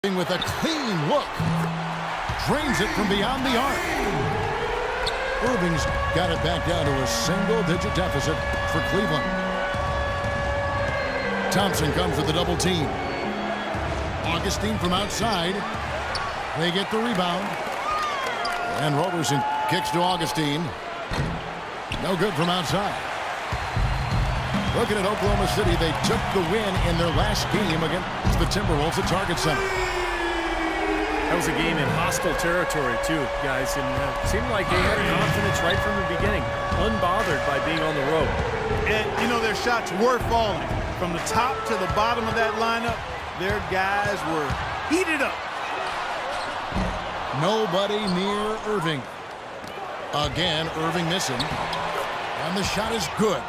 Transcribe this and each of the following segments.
With a clean look. Drains it from beyond the arc. Irving's got it back down to a single-digit deficit for Cleveland. Thompson comes with the double team. Augustine from outside. They get the rebound. And Roberson kicks to Augustine. No good from outside. Looking at Oklahoma City, they took the win in their last game against the Timberwolves at Target Center. That was a game in hostile territory, too, guys. And it seemed like they had confidence right from the beginning, unbothered by being on the road. And, you know, their shots were falling. From the top to the bottom of that lineup, their guys were heated up. Nobody near Irving. Again, Irving missing. And the shot is good.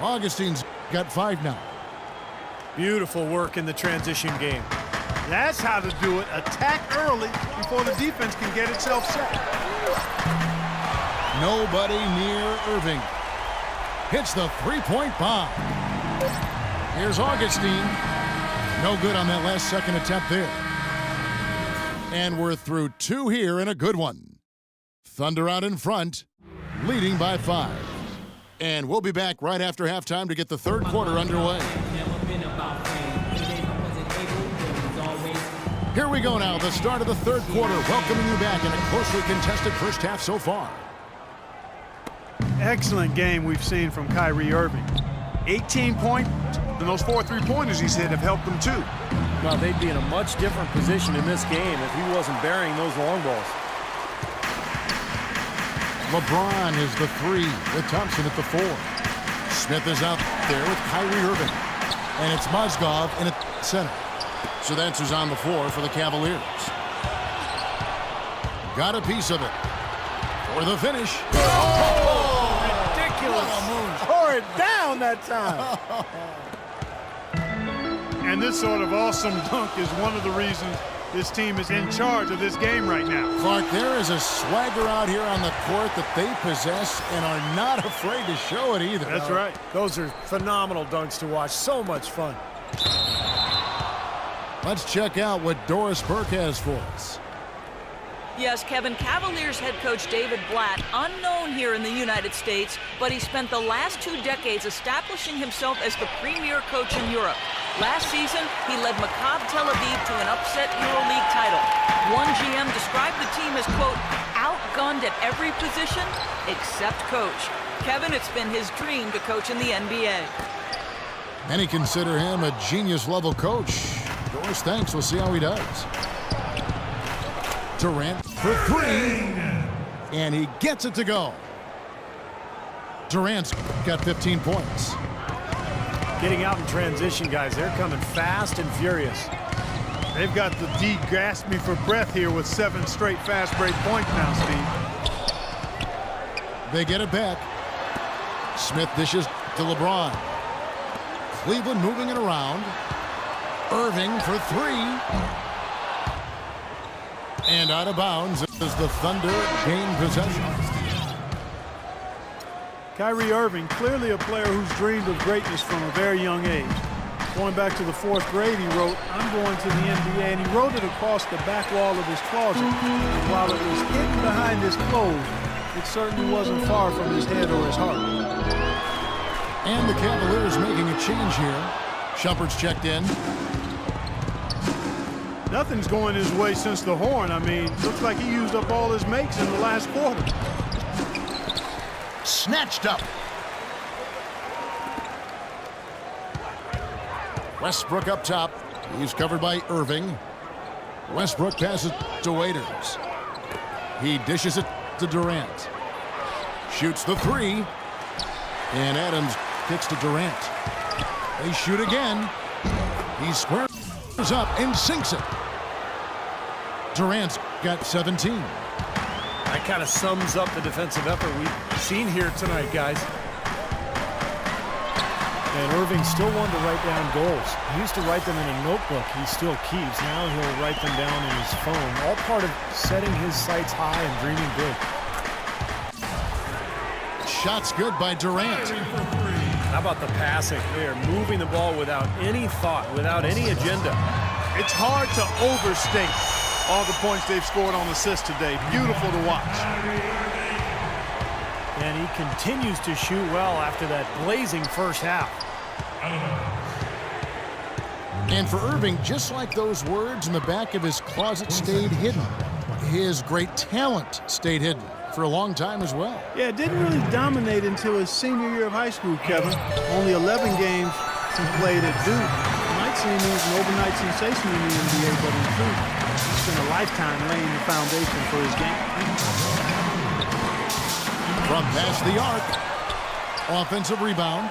Augustine's got 5 now. Beautiful work in the transition game. That's how to do it. Attack early before the defense can get itself set. Nobody near Irving. Hits the three-point bomb. Here's Augustine. No good on that last second attempt there. And we're through 2 here in a good one. Thunder out in front, leading by 5. And we'll be back right after halftime to get the third quarter underway. Here we go now, the start of the third quarter, welcoming you back in a closely contested first half so far. Excellent game we've seen from Kyrie Irving. 18 points, and those 4 3-pointers he's hit have helped them too. Well, they'd be in a much different position in this game if he wasn't burying those long balls. LeBron is the 3 with Thompson at the 4. Smith is out there with Kyrie Irving. And it's Mozgov in at center. So that's who's on the floor for the Cavaliers. Got a piece of it. For the finish. Oh, ridiculous. Tore it down that time. And this sort of awesome dunk is one of the reasons this team is in charge of this game right now. Clark, there is a swagger out here on the court that they possess and are not afraid to show it either. That's right. Those are phenomenal dunks to watch. So much fun. Let's check out what Doris Burke has for us. Yes, Kevin, Cavaliers head coach David Blatt, unknown here in the United States, but he spent the last 2 decades establishing himself as the premier coach in Europe. Last season, he led Maccabi Tel Aviv to an upset EuroLeague title. One GM described the team as, quote, outgunned at every position except coach. Kevin, it's been his dream to coach in the NBA. Many consider him a genius-level coach. Doris thanks. We'll see how he does. Durant for 3. And he gets it to go. Durant's got 15 points. Getting out in transition, guys. They're coming fast and furious. They've got the D gasp me for breath here with 7 straight fast break points now, Steve. They get it back. Smith dishes to LeBron. Cleveland moving it around. Irving for 3. And out of bounds as the Thunder gain possession. Kyrie Irving, clearly a player who's dreamed of greatness from a very young age. Going back to the 4th grade, he wrote, "I'm going to the NBA," and he wrote it across the back wall of his closet. And while it was hidden behind his clothes, it certainly wasn't far from his head or his heart. And the Cavaliers making a change here. Shumpert's checked in. Nothing's going his way since the horn. I mean, looks like he used up all his makes in the last quarter. Snatched up. Westbrook up top. He's covered by Irving. Westbrook passes to Waiters. He dishes it to Durant. Shoots the 3. And Adams kicks to Durant. They shoot again. He squares up and sinks it. Durant's got 17. That kind of sums up the defensive effort we've seen here tonight, guys. And Irving still wanted to write down goals. He used to write them in a notebook he still keeps. Now he'll write them down in his phone. All part of setting his sights high and dreaming big. Shot's good by Durant. How about the passing? They are moving the ball without any thought, without any agenda. It's hard to overstate all the points they've scored on assists today. Beautiful to watch. And he continues to shoot well after that blazing first half. And for Irving, just like those words in the back of his closet stayed hidden, his great talent stayed hidden for a long time as well. Yeah, it didn't really dominate until his senior year of high school, Kevin. Only 11 games he played at Duke. You might seem he's an overnight sensation in the NBA, but in truth, he spent a lifetime laying the foundation for his game. From past the arc, offensive rebound.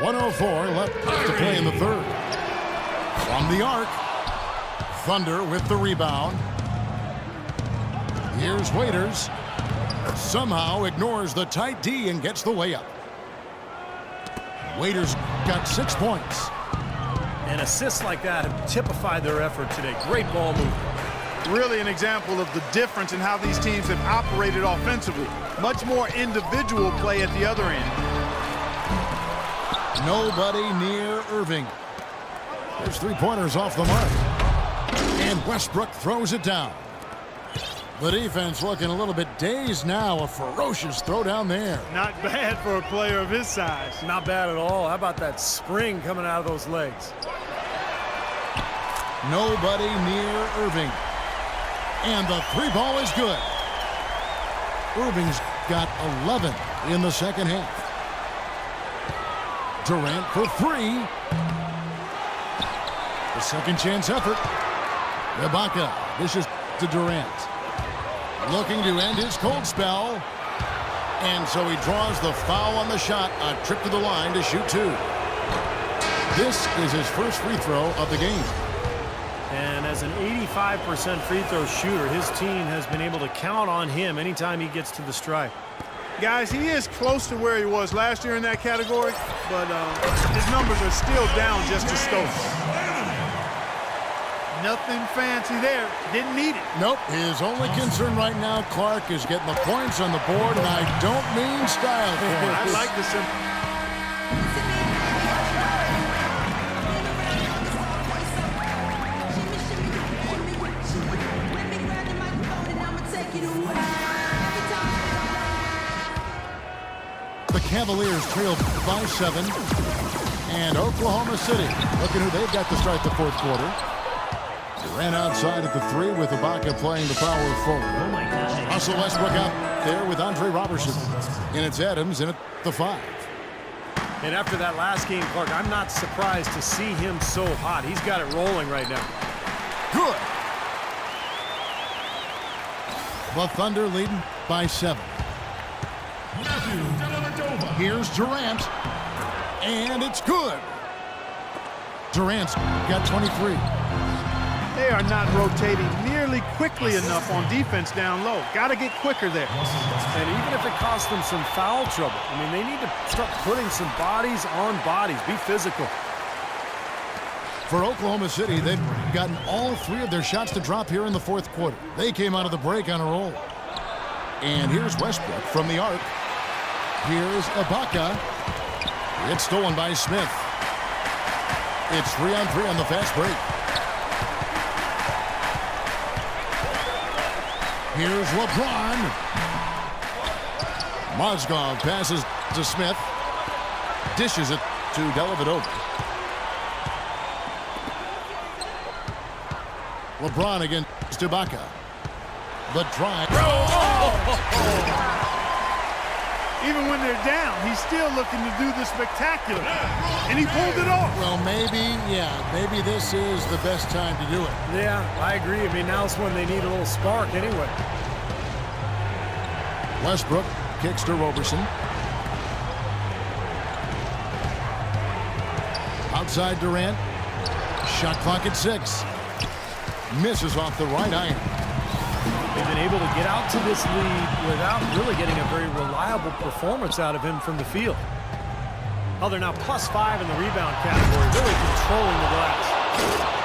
.104 left to play in the third. From the arc, Thunder with the rebound. Here's Waiters. Somehow ignores the tight D and gets the layup. Waiters got 6 points. And assists like that have typified their effort today. Great ball movement. Really an example of the difference in how these teams have operated offensively. Much more individual play at the other end. Nobody near Irving. There's 3-pointers off the mark. And Westbrook throws it down. The defense looking a little bit dazed now. A ferocious throw down there. Not bad for a player of his size. Not bad at all. How about that spring coming out of those legs? Nobody near Irving. And the 3-ball is good. Irving's got 11 in the second half. Durant for 3. The second chance effort. Ibaka dishes to Durant. Looking to end his cold spell. And so he draws the foul on the shot. A trip to the line to shoot 2. This is his first free throw of the game. And as an 85% free throw shooter, his team has been able to count on him anytime he gets to the stripe. Guys, he is close to where he was last year in that category, but his numbers are still down just a skosh. Nothing fancy there. Didn't need it. Nope. His only concern right now, Clark, is getting the points on the board, and I don't mean style points. I like the simple. The Cavaliers trail by 7. And Oklahoma City looking who they've got to start the fourth quarter. Durant outside at the 3 with Ibaka playing the power forward. Russell Westbrook out there with Andre Robertson. And it's Adams in at the 5. And after that last game, Clark, I'm not surprised to see him so hot. He's got it rolling right now. Good. The Thunder leading by 7. Here's Durant. And it's good. Durant's got 23. They are not rotating nearly quickly enough on defense down low. Got to get quicker there. And even if it costs them some foul trouble, I mean, they need to start putting some bodies on bodies. Be physical. For Oklahoma City, they've gotten all 3 of their shots to drop here in the fourth quarter. They came out of the break on a roll. And here's Westbrook from the arc. Here's Ibaka. It's stolen by Smith. It's 3-on-3 on the fast break. Here's LeBron. Mozgov passes to Smith. Dishes it to Dellavedova. LeBron against Ibaka. The drive. Even when they're down, he's still looking to do the spectacular. And he pulled it off. Well, maybe this is the best time to do it. Yeah, I agree. I mean, now's when they need a little spark anyway. Westbrook kicks to Roberson. Outside Durant. Shot clock at 6. Misses off the right iron. They've been able to get out to this lead without really getting a very reliable performance out of him from the field. Oh, they're now +5 in the rebound category, really controlling the glass.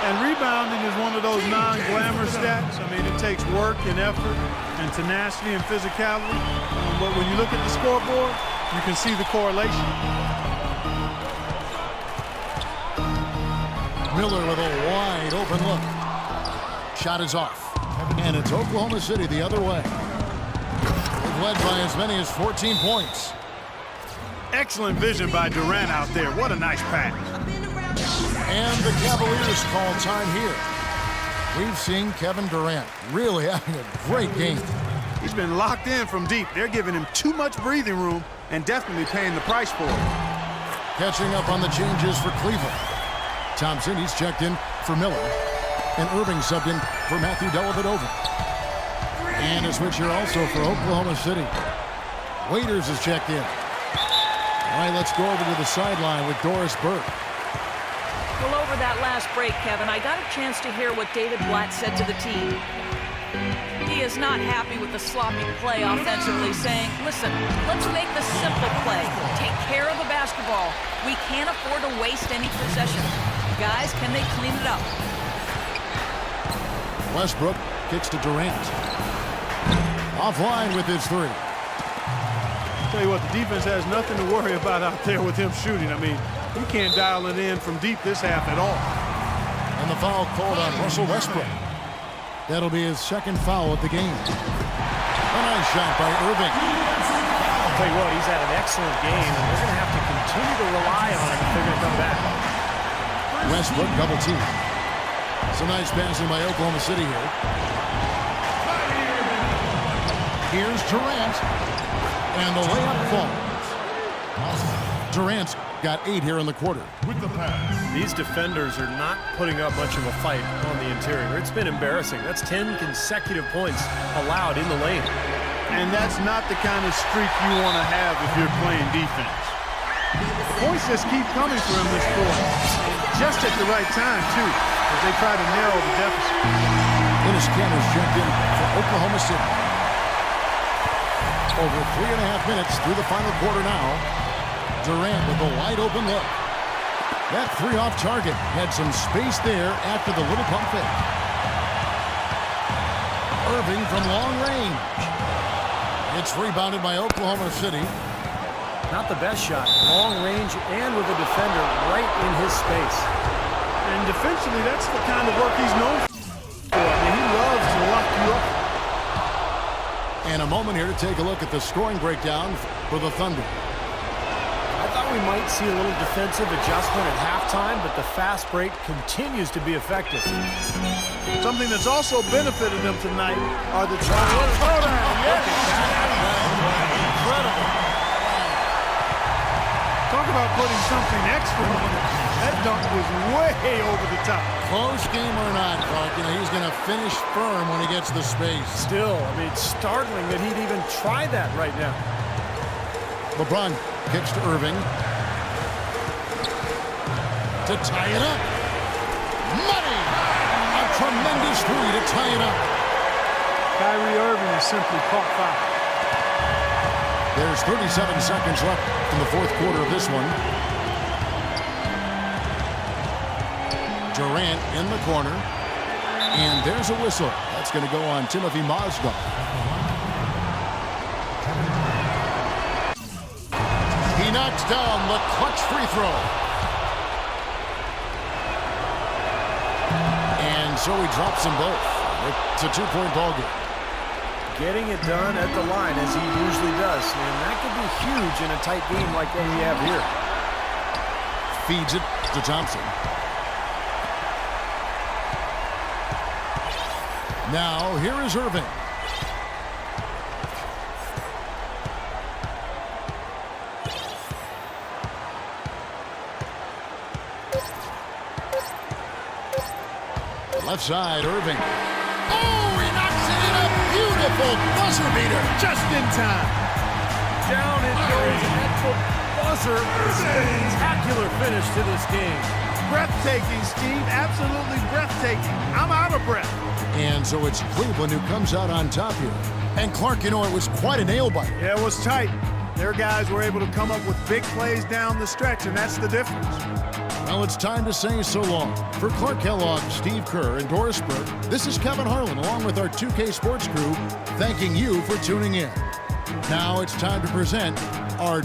And rebounding is one of those non-glamour stats. I mean, it takes work and effort and tenacity and physicality. But when you look at the scoreboard, you can see the correlation. Miller with a wide open look. Shot is off. And it's Oklahoma City the other way. They've led by as many as 14 points. Excellent vision by Durant out there. What a nice pass. And the Cavaliers call time here. We've seen Kevin Durant really having a great game. He's been locked in from deep. They're giving him too much breathing room and definitely paying the price for it. Catching up on the changes for Cleveland. Thompson, he's checked in for Miller. And Irving subbed in for Matthew Dellavedova. And a switch here also for Oklahoma City. Waiters is checked in. All right, let's go over to the sideline with Doris Burke. Well, over that last break, Kevin, I got a chance to hear what David Blatt said to the team. He is not happy with the sloppy play offensively, saying, listen, let's make the simple play. Take care of the basketball. We can't afford to waste any possessions. Guys, can they clean it up? Westbrook kicks to Durant. Offline with his three. Tell you what, the defense has nothing to worry about out there with him shooting. I mean, he can't dial it in from deep this half at all. And the foul called on Russell Westbrook. That'll be his second foul of the game. A nice shot by Irving. I'll tell you what, he's had an excellent game, and they're going to have to continue to rely on him if they're going to come back. Westbrook double team. Some nice passing by Oklahoma City here. Here's Durant. And the layup falls. Durant's got 8 here in the quarter. With the pass. These defenders are not putting up much of a fight on the interior. It's been embarrassing. That's 10 consecutive points allowed in the lane. And that's not the kind of streak you want to have if you're playing defense. Points just keep coming for him this quarter. Just at the right time, too, as they try to narrow the deficit. Dennis Cantor's checked in for Oklahoma City. Over 3.5 minutes through the final quarter now. Durant with a wide open look. That three off target had some space there after the little pump fake. Irving from long range. It's rebounded by Oklahoma City. Not the best shot. Long range and with a defender right in his space. And defensively, that's the kind of work he's known for. I mean, he loves to lock you up. And a moment here to take a look at the scoring breakdown for the Thunder. I thought we might see a little defensive adjustment at halftime, but the fast break continues to be effective. Something that's also benefited them tonight are the throwdown. Yes. Incredible. Talk about putting something extra on it. That dunk was way over the top. Close game or not, Clark, he's going to finish firm when he gets the space. Still, I mean, it's startling that he'd even try that right now. LeBron kicks to Irving. To tie it up. Money! A tremendous three to tie it up. Kyrie Irving is simply caught foul. There's 37 seconds left in the fourth quarter of this one. Durant in the corner. And there's a whistle. That's going to go on Timothy Mozgov. He knocks down the clutch free throw. And so he drops them both. It's a two-point ball game. Getting it done at the line as he usually does. And that could be huge in a tight game like what we have here. Feeds it to Thompson. Now, here is Irving. Left side, Irving. Oh, he knocks it in a beautiful buzzer beater. Just in time. Down it goes at the buzzer. Spectacular finish to this game. Breathtaking, Steve. Absolutely breathtaking. I'm out of breath. And so it's Cleveland who comes out on top here. And Clark, it was quite a nail-biter. Yeah, it was tight. Their guys were able to come up with big plays down the stretch, and that's the difference. Well, it's time to say so long. For Clark Kellogg, Steve Kerr, and Doris Burke, this is Kevin Harlan along with our 2K Sports crew thanking you for tuning in. Now it's time to present our